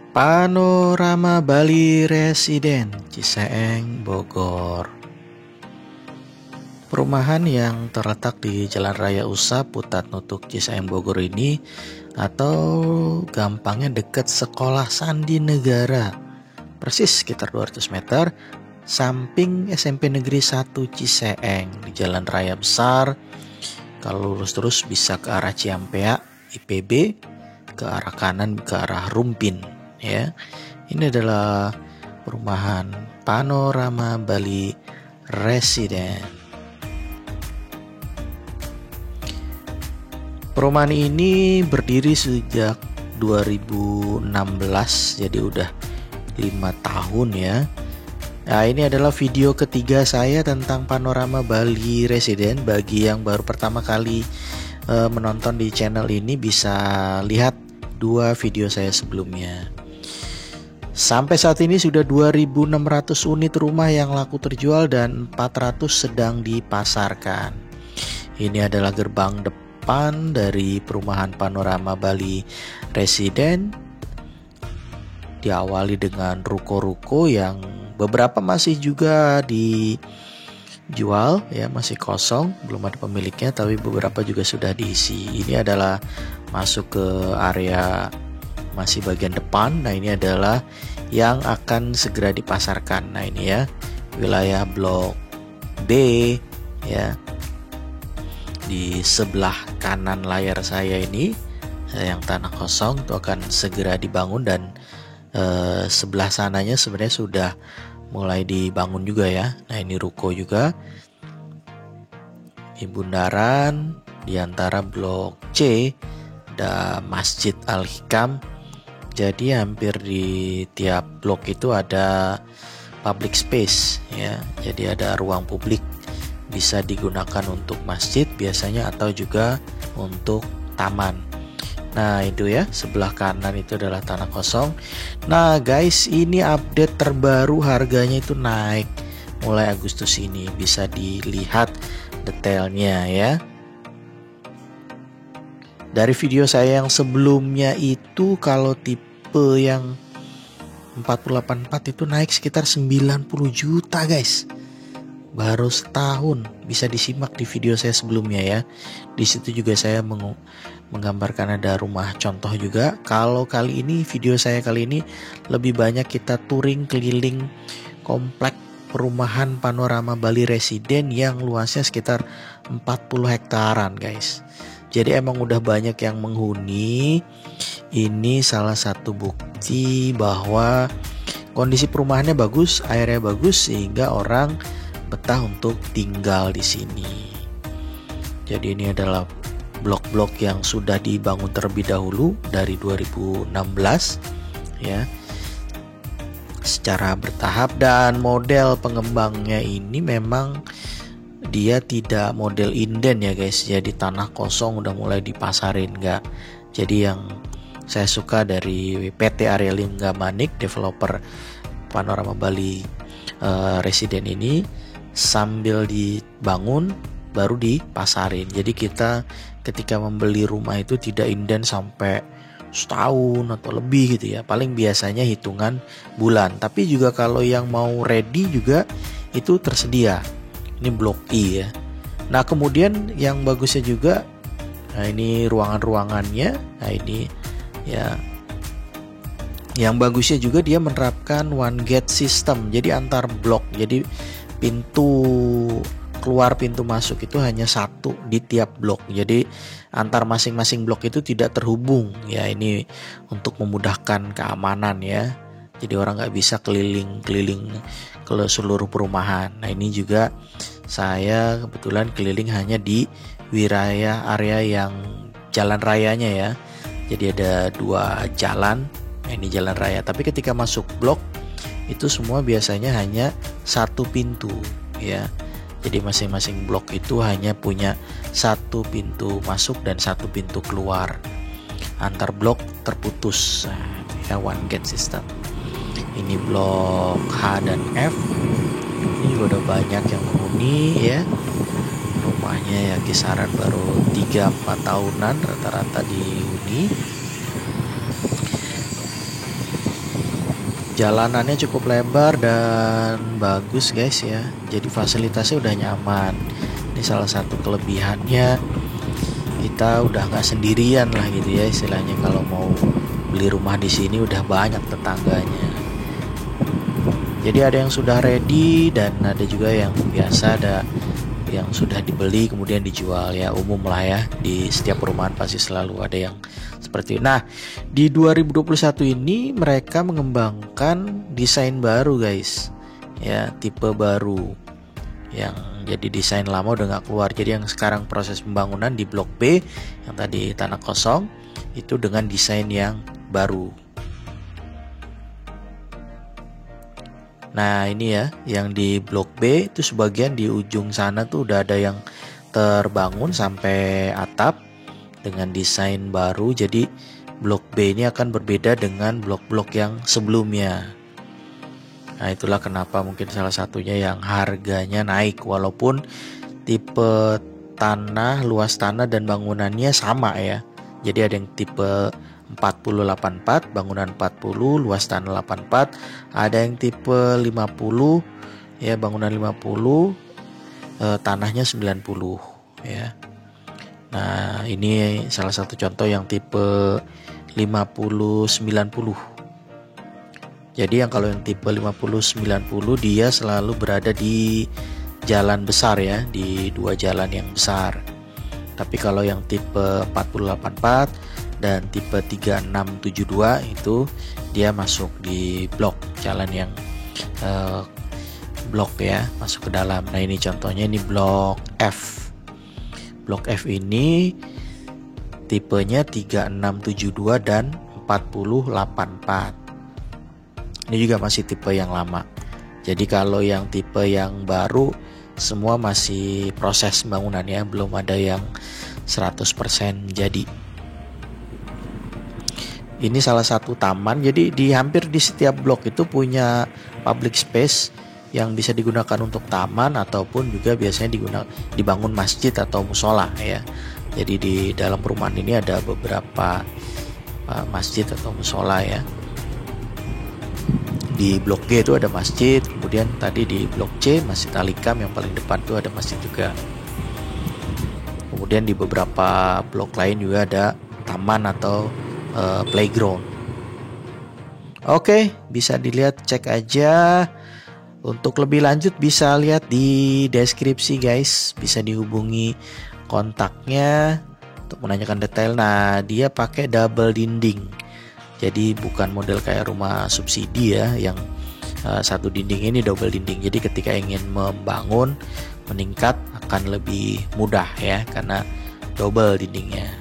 Panorama Bali Residen, Ciseeng, Bogor. Perumahan yang terletak di Jalan Raya USA Putat Nutuk Ciseeng Bogor ini, atau gampangnya dekat Sekolah Sandi Negara, persis sekitar 200 meter, samping SMP Negeri 1 Ciseeng di Jalan Raya Besar. Kalau lurus terus bisa ke arah Ciampea, IPB, ke arah kanan ke arah Rumpin. Ya, ini adalah perumahan Panorama Bali Residen. Perumahan ini berdiri sejak 2016, jadi udah 5 tahun ya. Nah, ini adalah video ketiga saya tentang Panorama Bali Residen. Bagi yang baru pertama kali menonton di channel ini, bisa lihat 2 video saya sebelumnya. Sampai saat ini sudah 2.600 unit rumah yang laku terjual dan 400 sedang dipasarkan. Ini adalah gerbang depan dari perumahan Panorama Bali Residen. Diawali dengan ruko-ruko yang beberapa masih juga dijual ya, masih kosong, belum ada pemiliknya, tapi beberapa juga sudah diisi. Ini adalah masuk ke area masih bagian depan. Nah, ini adalah yang akan segera dipasarkan. Nah, ini ya, wilayah blok B ya. Di sebelah kanan layar saya ini yang tanah kosong itu akan segera dibangun, dan sebelah sananya sebenarnya sudah mulai dibangun juga ya. Nah, ini ruko juga. Di bundaran di antara blok C ada Masjid Al-Hikam. Jadi hampir di tiap blok itu ada public space ya. Jadi ada ruang publik, bisa digunakan untuk masjid biasanya atau juga untuk taman. Nah, itu ya, sebelah kanan itu adalah tanah kosong. Nah guys, ini update terbaru, harganya itu naik mulai Agustus ini, bisa dilihat detailnya ya. Dari video saya yang sebelumnya itu, kalau tipe yang 484 itu naik sekitar 90 juta guys. Baru setahun, bisa disimak di video saya sebelumnya ya. Di situ juga saya menggambarkan ada rumah contoh juga. Kalau kali ini, video saya kali ini lebih banyak kita touring keliling komplek perumahan Panorama Bali Residen yang luasnya sekitar 40 hektaran guys. Jadi emang udah banyak yang menghuni. Ini salah satu bukti bahwa kondisi perumahannya bagus, airnya bagus, sehingga orang betah untuk tinggal di sini. Jadi ini adalah blok-blok yang sudah dibangun terlebih dahulu dari 2016 ya, secara bertahap. Dan model pengembangnya ini memang dia tidak model inden ya guys. Jadi tanah kosong udah mulai dipasarin, enggak. Jadi yang saya suka dari PT Area Lingga Manik, developer Panorama Bali Residen ini, sambil dibangun baru dipasarin. Jadi kita ketika membeli rumah itu tidak inden sampai setahun atau lebih gitu ya. Paling biasanya hitungan bulan. Tapi juga kalau yang mau ready juga itu tersedia. Ini blok I ya. Nah, kemudian yang bagusnya juga, nah ini ruangan-ruangannya. Nah, ini ya, yang bagusnya juga dia menerapkan one gate system. Jadi antar blok, jadi pintu keluar pintu masuk itu hanya satu di tiap blok. Jadi antar masing-masing blok itu tidak terhubung ya. Ini untuk memudahkan keamanan ya. Jadi orang nggak bisa keliling-keliling ke seluruh perumahan. Nah, ini juga saya kebetulan keliling hanya di wilayah area yang jalan rayanya ya. Jadi ada 2 jalan. Nah, ini jalan raya. Tapi ketika masuk blok itu semua biasanya hanya satu pintu ya. Jadi masing-masing blok itu hanya punya satu pintu masuk dan satu pintu keluar. Antar blok terputus ya, one gate system. Ini blok H dan F. Ini juga udah banyak yang menghuni ya. Rumahnya ya kisaran baru 3-4 tahunan rata-rata dihuni. Jalanannya cukup lebar dan bagus guys ya. Jadi fasilitasnya udah nyaman. Ini salah satu kelebihannya, kita udah nggak sendirian lah gitu ya istilahnya. Kalau mau beli rumah di sini udah banyak tetangganya. Jadi ada yang sudah ready dan ada juga yang biasa, ada yang sudah dibeli kemudian dijual, ya umum lah ya, di setiap perumahan pasti selalu ada yang seperti itu. Nah, di 2021 ini mereka mengembangkan desain baru guys, ya tipe baru yang jadi desain lama udah nggak keluar. Jadi yang sekarang proses pembangunan di Blok B yang tadi tanah kosong itu dengan desain yang baru. Nah ini ya, yang di Blok B itu sebagian di ujung sana tuh udah ada yang terbangun sampai atap dengan desain baru. Jadi Blok B ini akan berbeda dengan blok-blok yang sebelumnya. Nah itulah kenapa mungkin salah satunya yang harganya naik, walaupun tipe tanah, luas tanah dan bangunannya sama ya. Jadi ada yang tipe 40-84, bangunan 40, luas tanah 84. Ada yang tipe 50 ya, bangunan 50, tanahnya 90 ya. Nah ini salah satu contoh yang tipe 50-90. Jadi yang kalau yang tipe 50-90 dia selalu berada di jalan besar ya, di dua jalan yang besar. Tapi kalau yang tipe 40-84 dan tipe 3672 itu dia masuk di blok, jalan yang blok ya, masuk ke dalam. Nah ini contohnya, ini blok F. Blok F ini tipenya 3672 dan 4084. Ini juga masih tipe yang lama. Jadi kalau yang tipe yang baru semua masih proses pembangunannya, belum ada yang 100% jadi. Ini salah satu taman, jadi di hampir di setiap blok itu punya public space yang bisa digunakan untuk taman ataupun juga biasanya dibangun masjid atau musola ya. Jadi di dalam perumahan ini ada beberapa masjid atau musola ya. Di blok G itu ada masjid, kemudian tadi di blok C Masjid Al-Hikam yang paling depan itu ada masjid juga. Kemudian di beberapa blok lain juga ada taman atau playground. Oke, bisa dilihat, cek aja. Untuk lebih lanjut bisa lihat di deskripsi guys, bisa dihubungi kontaknya untuk menanyakan detail. Nah dia pakai double dinding, jadi bukan model kayak rumah subsidi ya, yang satu dinding. Ini double dinding, jadi ketika ingin membangun meningkat akan lebih mudah ya, karena double dindingnya.